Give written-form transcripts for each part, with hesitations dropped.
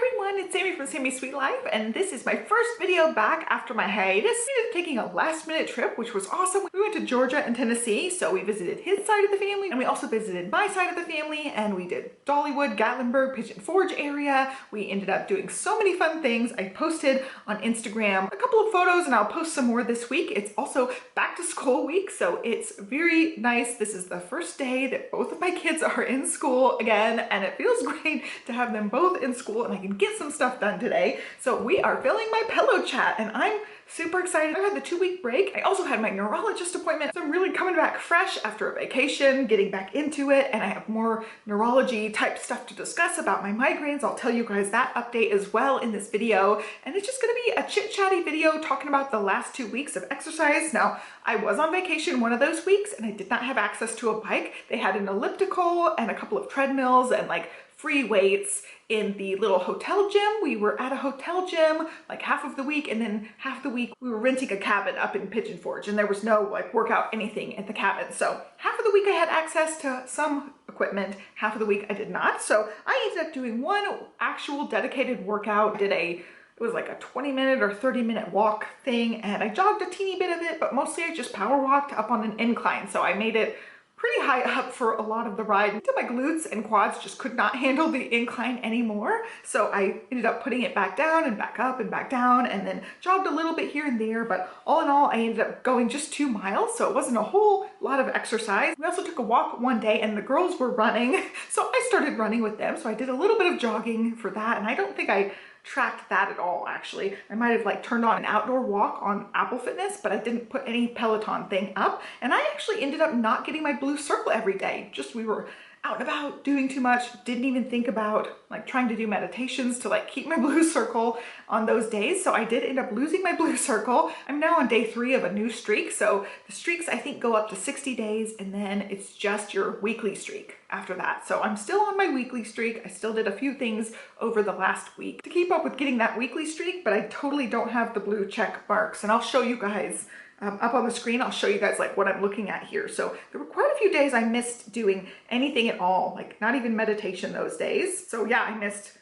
everyone, it's Sami from Sami's Sweet Life, and this is my first video back after my hiatus. We ended up taking a last-minute trip, which was awesome. We went to Georgia and Tennessee, so we visited his side of the family, and we also visited my side of the family, and we did Dollywood, Gatlinburg, Pigeon Forge area. We ended up doing so many fun things. I posted on Instagram a couple of photos, and I'll post some more this week. It's also back to school week, so it's very nice. This is the first day that both of my kids are in school again, and it feels great to have them both in school and I can get some stuff done today. So we are filming my PELOCHAT and I'm super excited. I had the 2-week break. I also had my neurologist appointment. So I'm really coming back fresh after a vacation, getting back into it, and I have more neurology type stuff to discuss about my migraines. I'll tell you guys that update as well in this video. And it's just gonna be a chit-chatty video talking about the last 2 weeks of exercise. Now, I was on vacation one of those weeks and I did not have access to a bike. They had an elliptical and a couple of treadmills and like free weights in the little hotel gym. We were at a hotel gym like half of the week, and then half the week we were renting a cabin up in Pigeon Forge, and there was no like workout anything at the cabin. So half of the week I had access to some equipment, half of the week I did not. So I ended up doing one actual dedicated workout. It was like a 20-minute or 30-minute walk thing, and I jogged a teeny bit of it, but mostly I just power walked up on an incline. So I made it pretty high up for a lot of the ride until my glutes and quads just could not handle the incline anymore. So I ended up putting it back down and back up and back down, and then jogged a little bit here and there. But all in all, I ended up going just 2 miles. So it wasn't a whole lot of exercise. We also took a walk one day and the girls were running. So I started running with them. So I did a little bit of jogging for that. And I don't think I tracked that at all, actually. I might have like turned on an outdoor walk on Apple Fitness, but I didn't put any Peloton thing up. And I actually ended up not getting my blue circle every day. Just we were out and about doing too much, didn't even think about like trying to do meditations to like keep my blue circle on those days. So I did end up losing my blue circle. I'm now on day 3 of a new streak. So the streaks I think go up to 60 days and then it's just your weekly streak after that. So I'm still on my weekly streak. I still did a few things over the last week to keep up with getting that weekly streak, but I totally don't have the blue check marks, and I'll show you guys up on the screen. I'll show you guys like what I'm looking at here. So there were quite a few days I missed doing anything at all, like not even meditation those days. So yeah, I missed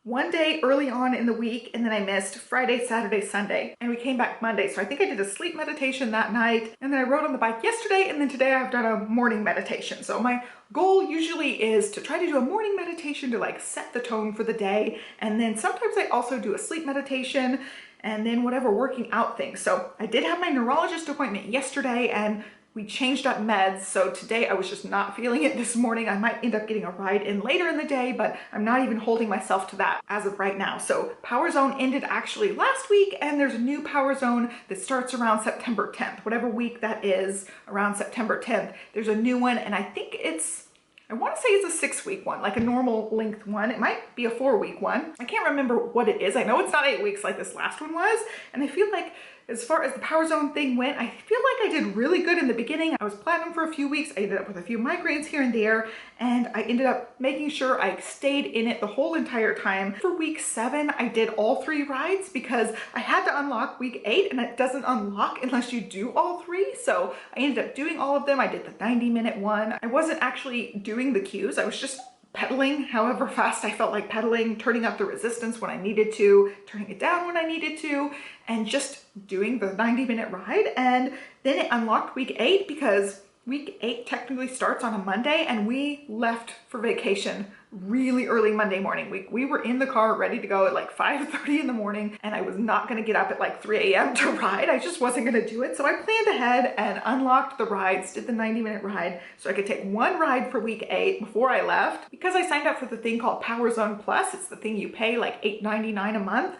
one day early on in the week, and then I missed Friday, Saturday, Sunday, and we came back Monday. So I think I did a sleep meditation that night, and then I rode on the bike yesterday, and then today I've done a morning meditation. So my goal usually is to try to do a morning meditation to like set the tone for the day, and then sometimes I also do a sleep meditation and then whatever working out thing. So I did have my neurologist appointment yesterday and we changed up meds. So today I was just not feeling it this morning. I might end up getting a ride in later in the day, but I'm not even holding myself to that as of right now. So Power Zone ended actually last week, and there's a new Power Zone that starts around September 10th, whatever week that is around September 10th. There's a new one, and I think I want to say it's a 6-week one, like a normal length one. It might be a 4-week one. I can't remember what it is. I know it's not 8 weeks like this last one was. And I feel like as far as the Power Zone thing went, I feel like I did really good in the beginning. I was platinum for a few weeks. I ended up with a few migraines here and there, and I ended up making sure I stayed in it the whole entire time. For week 7, I did all 3 rides because I had to unlock week 8, and it doesn't unlock unless you do all 3. So I ended up doing all of them. I did the 90-minute one. I wasn't actually doing the cues. I was just pedaling however fast I felt like pedaling, turning up the resistance when I needed to, turning it down when I needed to, and just doing the 90-minute ride. And then it unlocked week 8 because week 8 technically starts on a Monday, and we left for vacation really early Monday morning. We were in the car ready to go at like 5:30 in the morning, and I was not going to get up at like 3 a.m. to ride. I just wasn't going to do it. So I planned ahead and unlocked the rides, did the 90-minute ride so I could take one ride for week 8 before I left. Because I signed up for the thing called Power Zone Plus, it's the thing you pay like $8.99 a month.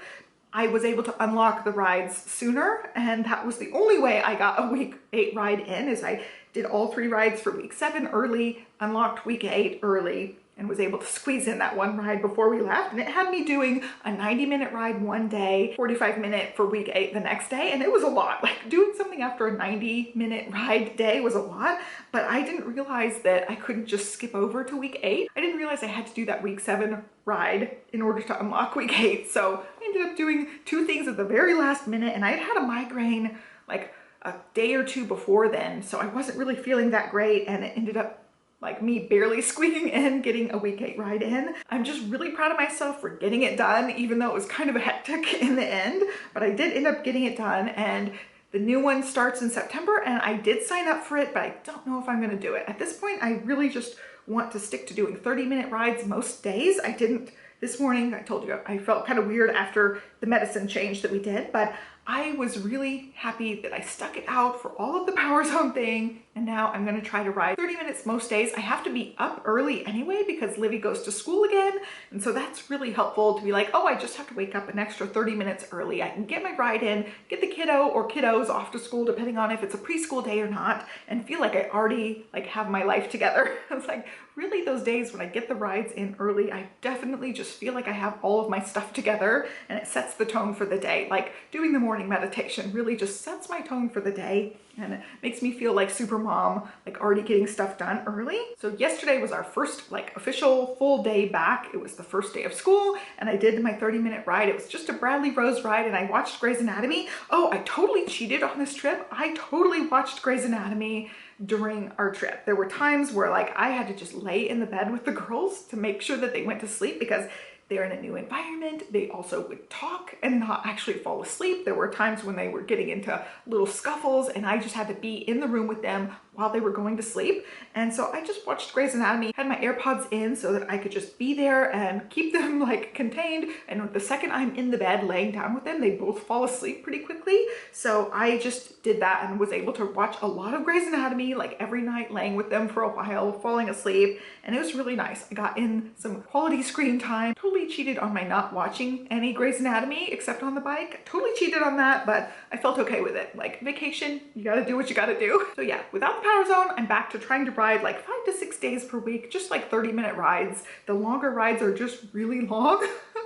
I was able to unlock the rides sooner, and that was the only way I got a week 8 ride in, is I did all 3 rides for week 7 early, unlocked week 8 early, and was able to squeeze in that one ride before we left. And it had me doing a 90-minute ride one day, 45-minute for week 8 the next day, and it was a lot. Like doing something after a 90-minute ride day was a lot, but I didn't realize that I couldn't just skip over to week 8. I didn't realize I had to do that week 7 ride in order to unlock week 8. So I ended up doing 2 things at the very last minute, and I had had a migraine like a day or 2 before then, so I wasn't really feeling that great, and it ended up like me barely squeaking in, getting a week 8 ride in. I'm just really proud of myself for getting it done, even though it was kind of a hectic in the end, but I did end up getting it done. And the new one starts in September, and I did sign up for it, but I don't know if I'm gonna do it. At this point, I really just want to stick to doing 30-minute rides most days. I didn't this morning. I told you I felt kind of weird after the medicine change that we did, but I was really happy that I stuck it out for all of the Power Zone thing, and now I'm gonna try to ride 30 minutes most days. I have to be up early anyway because Livy goes to school again, and so that's really helpful to be like, oh, I just have to wake up an extra 30 minutes early. I can get my ride in, get the kiddo or kiddos off to school, depending on if it's a preschool day or not, and feel like I already like have my life together. It's like, really, those days when I get the rides in early, I definitely just feel like I have all of my stuff together, and it sets the tone for the day. Like doing the morning meditation really just sets my tone for the day, and it makes me feel like super mom, like already getting stuff done early. So yesterday was our first like official full day back. It was the first day of school, and I did my 30-minute ride. It was just a Bradley Rose ride, and I watched Grey's Anatomy. Oh, I totally cheated on this trip. I totally watched Grey's Anatomy during our trip. There were times where like I had to just lay in the bed with the girls to make sure that they went to sleep, because they're in a new environment. They also would talk and not actually fall asleep. There were times when they were getting into little scuffles, and I just had to be in the room with them while they were going to sleep. And so I just watched Grey's Anatomy, had my AirPods in so that I could just be there and keep them like contained. And the second I'm in the bed laying down with them, they both fall asleep pretty quickly. So I just did that and was able to watch a lot of Grey's Anatomy, like every night, laying with them for a while, falling asleep. And it was really nice. I got in some quality screen time. Totally cheated on my not watching any Grey's Anatomy except on the bike. Totally cheated on that, but I felt okay with it. Like vacation, you gotta do what you gotta do. So yeah, without the Power Zone, I'm back to trying to ride like 5 to 6 days per week, just like 30-minute rides. The longer rides are just really long.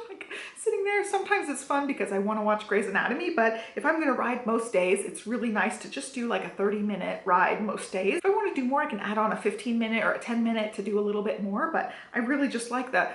Like sitting there, sometimes it's fun because I want to watch Grey's Anatomy, but if I'm gonna ride most days, it's really nice to just do like a 30-minute ride most days. If I want to do more, I can add on a 15-minute or a 10-minute to do a little bit more, but I really just like the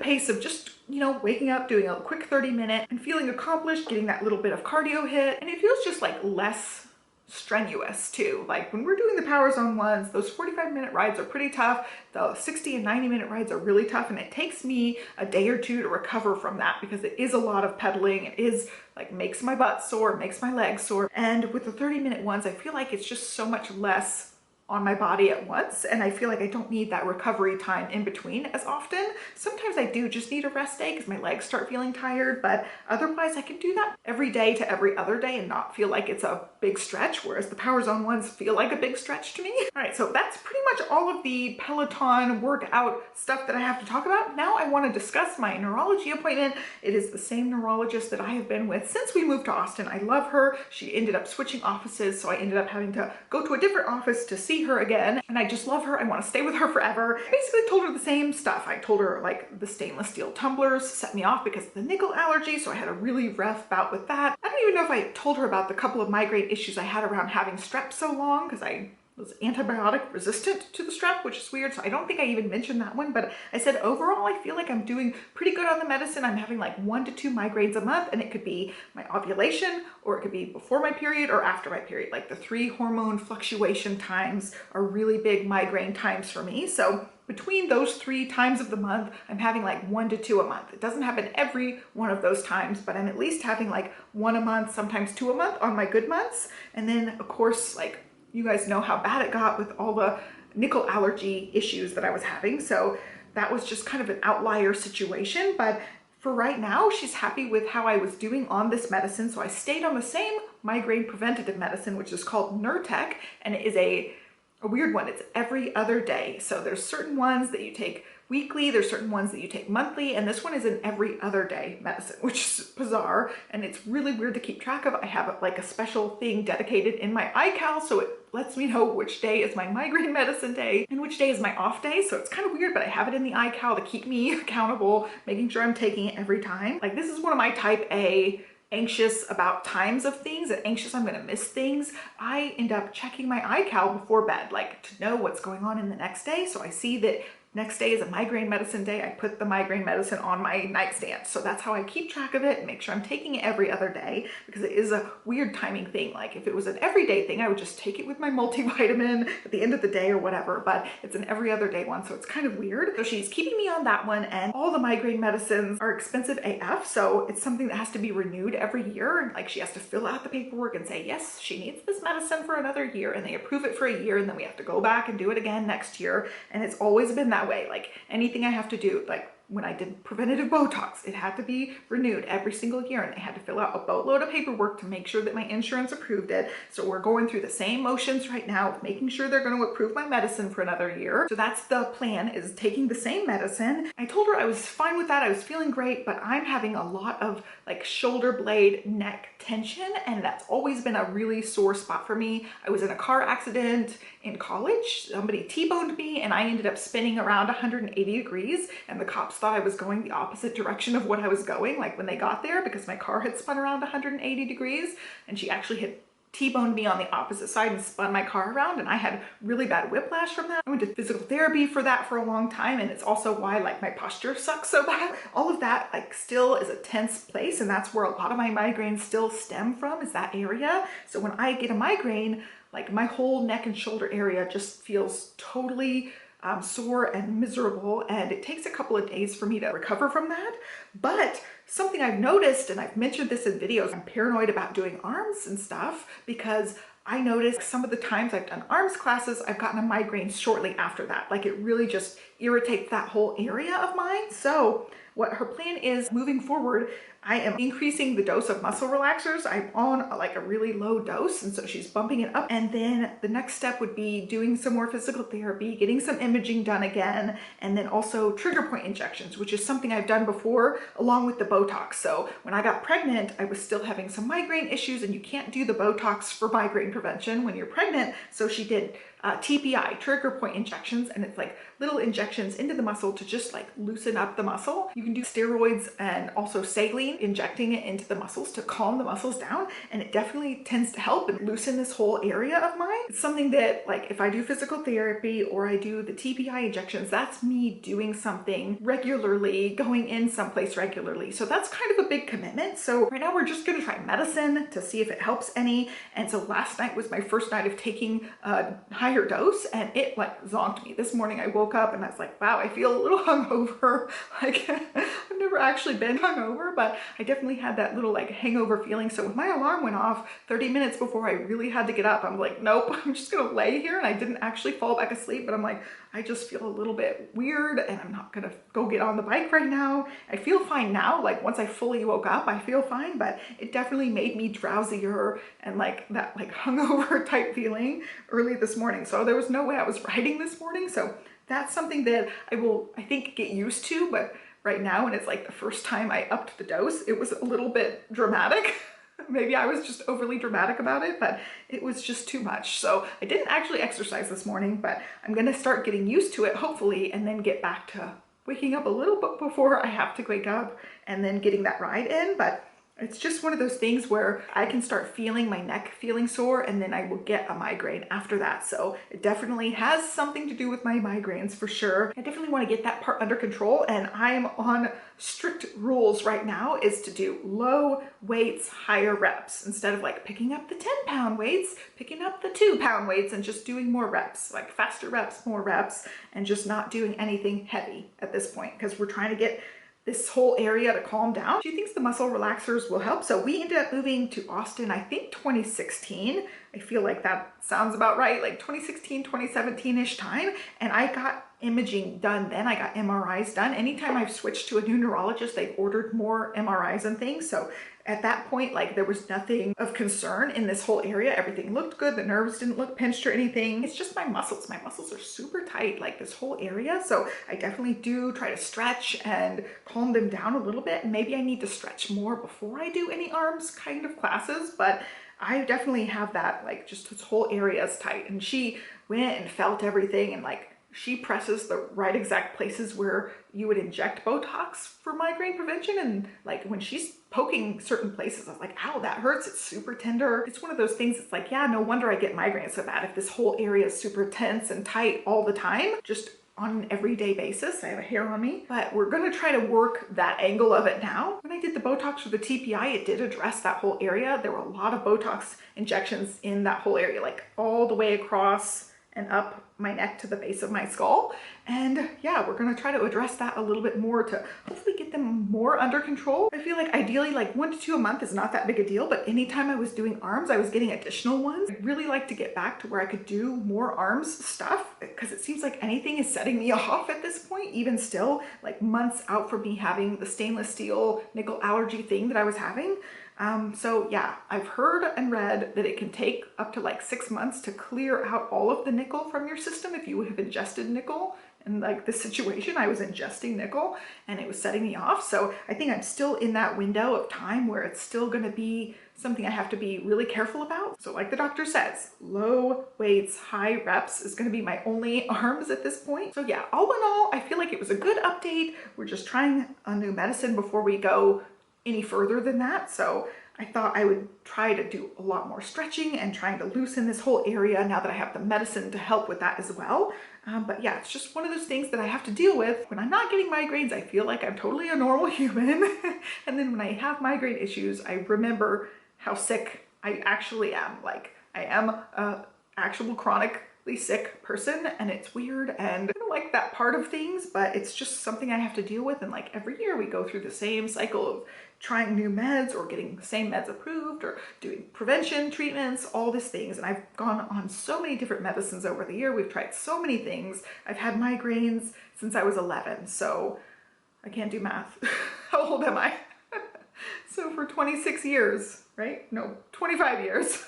pace of just, you know, waking up, doing a quick 30-minute and feeling accomplished, getting that little bit of cardio hit. And it feels just like less strenuous too. Like when we're doing the Power Zone ones, those 45-minute rides are pretty tough. The 60 and 90-minute rides are really tough. And it takes me a day or two to recover from that because it is a lot of pedaling. It is like makes my butt sore, makes my legs sore. And with the 30-minute ones, I feel like it's just so much less on my body at once, and I feel like I don't need that recovery time in between as often. Sometimes I do just need a rest day because my legs start feeling tired, but otherwise I can do that every day to every other day and not feel like it's a big stretch, whereas the Power Zone ones feel like a big stretch to me. All right, so that's pretty much all of the Peloton workout stuff that I have to talk about. Now I want to discuss my neurology appointment. It is the same neurologist that I have been with since we moved to Austin. I love her. She ended up switching offices, so I ended up having to go to a different office to see her again, and I just love her. I want to stay with her forever. I basically told her the same stuff. I told her like the stainless steel tumblers set me off because of the nickel allergy, so I had a really rough bout with that. I don't even know if I told her about the couple of migraine issues I had around having strep so long, because I was antibiotic resistant to the strep, which is weird. So I don't think I even mentioned that one, but I said overall, I feel like I'm doing pretty good on the medicine. I'm having like 1 to 2 migraines a month, and it could be my ovulation, or it could be before my period or after my period. Like the 3 hormone fluctuation times are really big migraine times for me. So between those 3 times of the month, I'm having like 1 to 2 a month. It doesn't happen every one of those times, but I'm at least having like 1 a month, sometimes 2 a month on my good months. And then of course, like, you guys know how bad it got with all the nickel allergy issues that I was having. So that was just kind of an outlier situation. But for right now, she's happy with how I was doing on this medicine. So I stayed on the same migraine preventative medicine, which is called Nurtec, and it is a weird one. It's every other day. So there's certain ones that you take weekly, there's certain ones that you take monthly, and this one is an every other day medicine, which is bizarre, and it's really weird to keep track of. I have like a special thing dedicated in my iCal, so it lets me know which day is my migraine medicine day and which day is my off day. So it's kind of weird, but I have it in the iCal to keep me accountable, making sure I'm taking it every time. Like this is one of my type A anxious about times of things and anxious I'm gonna miss things. I end up checking my iCal before bed, like to know what's going on in the next day. So I see that next day is a migraine medicine day, I put the migraine medicine on my nightstand. So that's how I keep track of it and make sure I'm taking it every other day, because it is a weird timing thing. Like if it was an everyday thing, I would just take it with my multivitamin at the end of the day or whatever, but it's an every other day one, so it's kind of weird. So she's keeping me on that one, and all the migraine medicines are expensive AF, so it's something that has to be renewed every year. Like she has to fill out the paperwork and say, yes, she needs this medicine for another year, and they approve it for a year, and then we have to go back and do it again next year. And it's always been that way. Like anything I have to do, like when I did preventative Botox, it had to be renewed every single year, and they had to fill out a boatload of paperwork to make sure that my insurance approved it. So we're going through the same motions right now of making sure they're going to approve my medicine for another year. So that's the plan, is taking the same medicine. I told her I was fine with that. I was feeling great, but I'm having a lot of like shoulder blade neck tension, and that's always been a really sore spot for me. I was in a car accident in college. Somebody T-boned me and I ended up spinning around 180 degrees, and the cops thought I was going the opposite direction of what I was going, like when they got there, because my car had spun around 180 degrees, and she actually had T-boned me on the opposite side and spun my car around, and I had really bad whiplash from that. I went to physical therapy for that for a long time, and it's also why like my posture sucks so bad. All of that like still is a tense place, and that's where a lot of my migraines still stem from, is that area. So when I get a migraine, like my whole neck and shoulder area just feels totally sore and miserable, and it takes a couple of days for me to recover from that. But something I've noticed, and I've mentioned this in videos, I'm paranoid about doing arms and stuff, because I noticed some of the times I've done arms classes, I've gotten a migraine shortly after that. Like it really just irritates that whole area of mine. So what her plan is moving forward, I am increasing the dose of muscle relaxers. I'm on like a really low dose, and so she's bumping it up. And then the next step would be doing some more physical therapy, getting some imaging done again, and then also trigger point injections, which is something I've done before along with the Botox. So when I got pregnant, I was still having some migraine issues, and you can't do the Botox for migraine prevention when you're pregnant. So she did TPI, trigger point injections, and it's like little injections into the muscle to just like loosen up the muscle. You can do steroids and also saline, injecting it into the muscles to calm the muscles down, and it definitely tends to help and loosen this whole area of mine. It's something that like if I do physical therapy or I do the TPI injections, that's me doing something regularly, going in someplace regularly. So that's kind of a big commitment. So right now we're just gonna try medicine to see if it helps any. And so last night was my first night of taking a higher dose, and it like zonked me. This morning I woke up and I was like, wow, I feel a little hungover. Like I've never actually been hungover, but I definitely had that little like hangover feeling. So when my alarm went off 30 minutes before I really had to get up, I'm like, nope, I'm just gonna lay here. And I didn't actually fall back asleep, but I'm like, I just feel a little bit weird, and I'm not gonna go get on the bike right now. I feel fine now. Like once I fully woke up, I feel fine, but it definitely made me drowsier and like that like hungover type feeling early this morning. So there was no way I was riding this morning. So that's something that I will, I think, get used to. But right now, when it's like the first time I upped the dose, it was a little bit dramatic. Maybe I was just overly dramatic about it, but it was just too much. So I didn't actually exercise this morning, but I'm gonna start getting used to it, hopefully, and then get back to waking up a little bit before I have to wake up and then getting that ride in. But it's just one of those things where I can start feeling my neck feeling sore, and then I will get a migraine after that. So it definitely has something to do with my migraines for sure. I definitely want to get that part under control, and I'm on strict rules right now is to do low weights, higher reps, instead of like picking up the 10-pound weights, picking up the 2-pound weights and just doing more reps, like faster reps, more reps, and just not doing anything heavy at this point, because we're trying to get this whole area to calm down. She thinks the muscle relaxers will help. So we ended up moving to Austin, I think 2016. I feel like that sounds about right, like 2016, 2017-ish time. And I got imaging done then. I got MRIs done. Anytime I've switched to a new neurologist, they've ordered more MRIs and things. So at that point, like there was nothing of concern in this whole area. Everything looked good. The nerves didn't look pinched or anything. It's just my muscles. My muscles are super tight, like this whole area. So I definitely do try to stretch and calm them down a little bit. And maybe I need to stretch more before I do any arms kind of classes, but I definitely have that, like just this whole area is tight. And she went and felt everything, and like she presses the right exact places where you would inject Botox for migraine prevention. And like when she's poking certain places, I was like, ow, that hurts. It's super tender. It's one of those things. It's like, yeah, no wonder I get migraines so bad if this whole area is super tense and tight all the time. Just on an everyday basis. I have a hair on me, but we're gonna try to work that angle of it now. When I did the Botox with the TPI, it did address that whole area. There were a lot of Botox injections in that whole area, like all the way across and up my neck to the base of my skull. And yeah, we're gonna try to address that a little bit more to hopefully get them more under control. I feel like ideally like 1 to 2 a month is not that big a deal, but anytime I was doing arms, I was getting additional ones. I'd really like to get back to where I could do more arms stuff, because it seems like anything is setting me off at this point, even still, like months out from me having the stainless steel nickel allergy thing that I was having. So yeah, I've heard and read that it can take up to like 6 months to clear out all of the nickel from your system if you have ingested nickel. And like this situation, I was ingesting nickel and it was setting me off. So I think I'm still in that window of time where it's still going to be something I have to be really careful about. So like the doctor says, low weights, high reps is going to be my only arms at this point. So yeah, all in all, I feel like it was a good update. We're just trying a new medicine before we go any further than that. So I thought I would try to do a lot more stretching and trying to loosen this whole area now that I have the medicine to help with that as well. But yeah, it's just one of those things that I have to deal with. When I'm not getting migraines, I feel like I'm totally a normal human. And then when I have migraine issues, I remember how sick I actually am. Like I am a actual chronically sick person, and it's weird and I don't like that part of things, but it's just something I have to deal with. And like every year we go through the same cycle of trying new meds or getting the same meds approved or doing prevention treatments, all these things. And I've gone on so many different medicines over the year. We've tried so many things. I've had migraines since I was 11, so I can't do math. How old am I? So for 26 years, right? No, 25 years.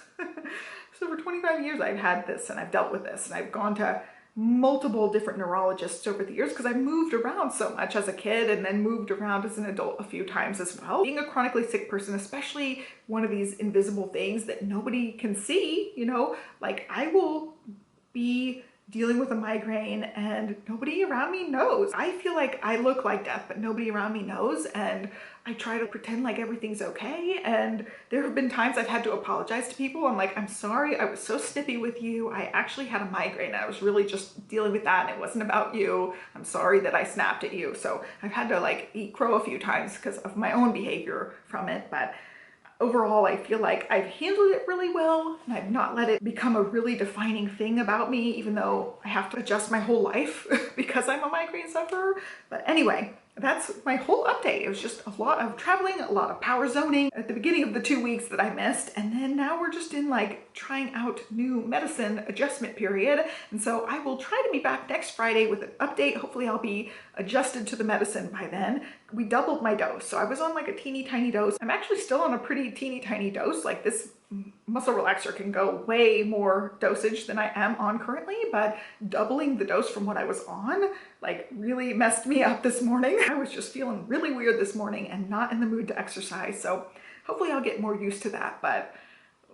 So for 25 years I've had this and I've dealt with this, and I've gone to multiple different neurologists over the years because I moved around so much as a kid and then moved around as an adult a few times as well. Being a chronically sick person, especially one of these invisible things that nobody can see, you know, like I will be dealing with a migraine and nobody around me knows. I feel like I look like death, but nobody around me knows, and I try to pretend like everything's okay. And there have been times I've had to apologize to people. I'm like, I'm sorry, I was so snippy with you. I actually had a migraine. I was really just dealing with that and it wasn't about you. I'm sorry that I snapped at you. So I've had to like eat crow a few times because of my own behavior from it. But overall, I feel like I've handled it really well and I've not let it become a really defining thing about me, even though I have to adjust my whole life because I'm a migraine sufferer. But anyway, that's my whole update. It was just a lot of traveling, a lot of power zoning at the beginning of the 2 weeks that I missed. And then now we're just in like trying out new medicine adjustment period. And so I will try to be back next Friday with an update. Hopefully I'll be adjusted to the medicine by then. We doubled my dose. So I was on like a teeny tiny dose. I'm actually still on a pretty teeny tiny dose. Like this muscle relaxer can go way more dosage than I am on currently, but doubling the dose from what I was on like really messed me up this morning. I was just feeling really weird this morning and not in the mood to exercise. So hopefully I'll get more used to that, but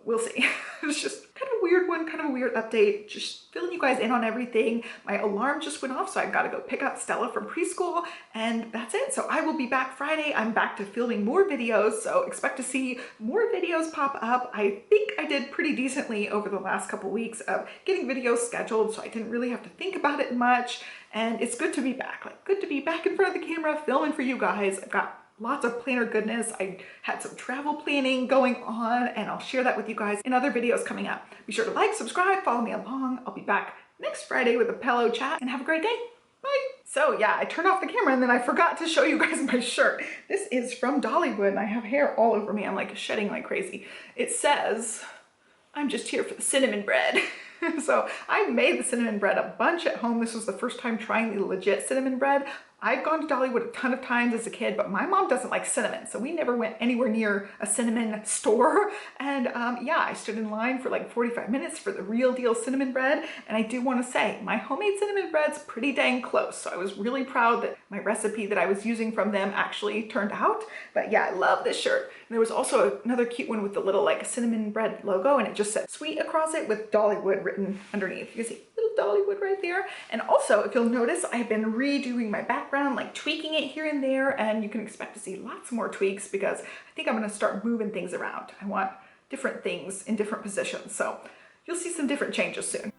we'll see. It's just kind of a weird one, kind of a weird update, just filling you guys in on everything. My alarm just went off, so I've got to go pick up Stella from preschool, and that's it. So I will be back Friday. I'm back to filming more videos, so expect to see more videos pop up. I think I did pretty decently over the last couple weeks of getting videos scheduled, so I didn't really have to think about it much, and it's good to be back. Like, good to be back in front of the camera filming for you guys. I've got lots of planner goodness. I had some travel planning going on, and I'll share that with you guys in other videos coming up. Be sure to like, subscribe, follow me along. I'll be back next Friday with a Pelo chat, and have a great day. Bye. So yeah, I turned off the camera and then I forgot to show you guys my shirt. This is from Dollywood and I have hair all over me. I'm like shedding like crazy. It says, I'm just here for the cinnamon bread. So I made the cinnamon bread a bunch at home. This was the first time trying the legit cinnamon bread. I've gone to Dollywood a ton of times as a kid, but my mom doesn't like cinnamon, so we never went anywhere near a cinnamon store. And yeah, I stood in line for like 45 minutes for the real deal cinnamon bread. And I do want to say, my homemade cinnamon bread's pretty dang close. So I was really proud that my recipe that I was using from them actually turned out. But yeah, I love this shirt. And there was also another cute one with the little like cinnamon bread logo, and it just said sweet across it with Dollywood written underneath. You can see little Dollywood right there. And also, if you'll notice, I've been redoing my background, like tweaking it here and there, and you can expect to see lots more tweaks because I think I'm going to start moving things around. I want different things in different positions, so you'll see some different changes soon.